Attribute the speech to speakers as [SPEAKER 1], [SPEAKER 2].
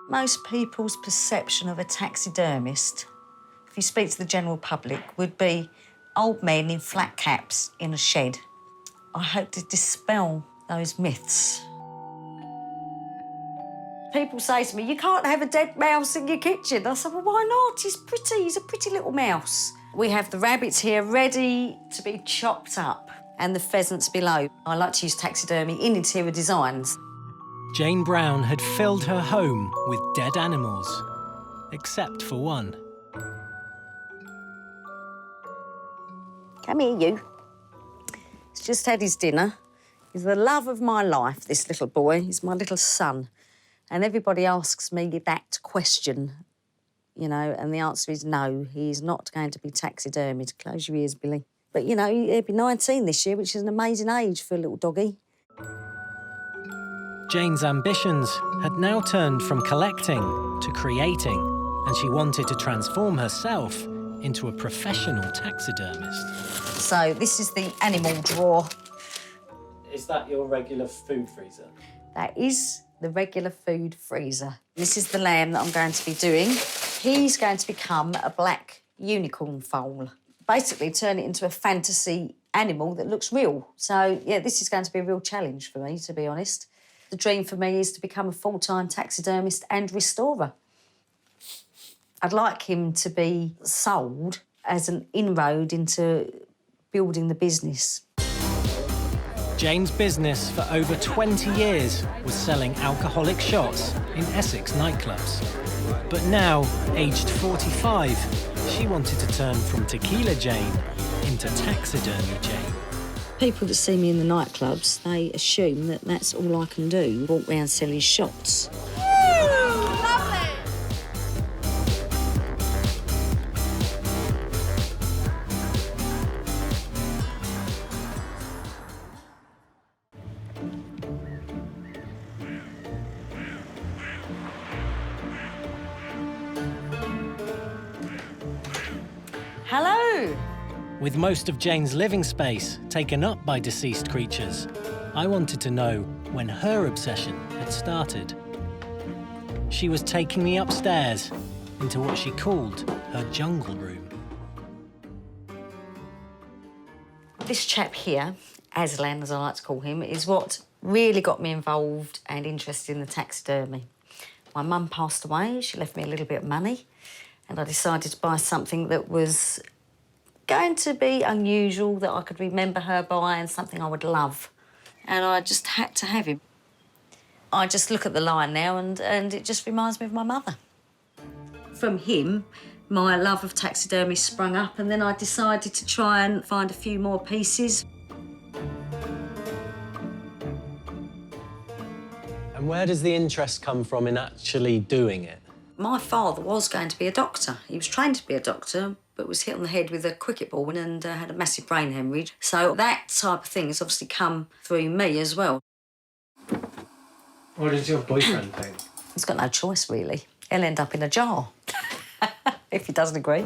[SPEAKER 1] Most people's perception of a taxidermist, if you speak to the general public, would be old men in flat caps in a shed. I hope to dispel those myths. People say to me, you can't have a dead mouse in your kitchen. I said, well, why not? He's pretty, he's a pretty little mouse. We have the rabbits here ready to be chopped up and the pheasants below. I like to use taxidermy in interior designs.
[SPEAKER 2] Jayne Brown had filled her home with dead animals, except for one.
[SPEAKER 1] Come here, you. He's just had his dinner. He's the love of my life, this little boy. He's my little son. And everybody asks me that question, you know, and the answer is no, he's not going to be taxidermied. Close your ears, Billy. But, you know, he'll be 19 this year, which is an amazing age for a little doggy.
[SPEAKER 2] Jayne's ambitions had now turned from collecting to creating, and she wanted to transform herself into a professional taxidermist.
[SPEAKER 1] So this is the animal drawer.
[SPEAKER 2] Is that your regular food freezer?
[SPEAKER 1] That is the regular food freezer. This is the lamb that I'm going to be doing. He's going to become a black unicorn foal. Basically turn it into a fantasy animal that looks real. So, yeah, this is going to be a real challenge for me, to be honest. The dream for me is to become a full-time taxidermist and restorer. I'd like him to be sold as an inroad into building the business.
[SPEAKER 2] Jayne's business for over 20 years was selling alcoholic shots in Essex nightclubs. But now, aged 45, she wanted to turn from tequila Jayne into taxidermy Jayne.
[SPEAKER 1] People that see me in the nightclubs, they assume that that's all I can do, walk round selling shots. Hello.
[SPEAKER 2] With most of Jayne's living space taken up by deceased creatures, I wanted to know when her obsession had started. She was taking me upstairs into what she called her jungle room.
[SPEAKER 1] This chap here, Aslan, as I like to call him, is what really got me involved and interested in the taxidermy. My mum passed away, she left me a little bit of money, and I decided to buy something that was going to be unusual, that I could remember her by, and something I would love. And I just had to have him. I just look at the lion now and it just reminds me of my mother. From him, my love of taxidermy sprung up, and then I decided to try and find a few more pieces.
[SPEAKER 2] And where does the interest come from in actually doing it?
[SPEAKER 1] My father was going to be a doctor. He was trained to be a doctor, but was hit on the head with a cricket ball and had a massive brain hemorrhage. So that type of thing has obviously come through me as well.
[SPEAKER 2] What does your boyfriend think?
[SPEAKER 1] He's got no choice, really. He'll end up in a jar, if he doesn't agree.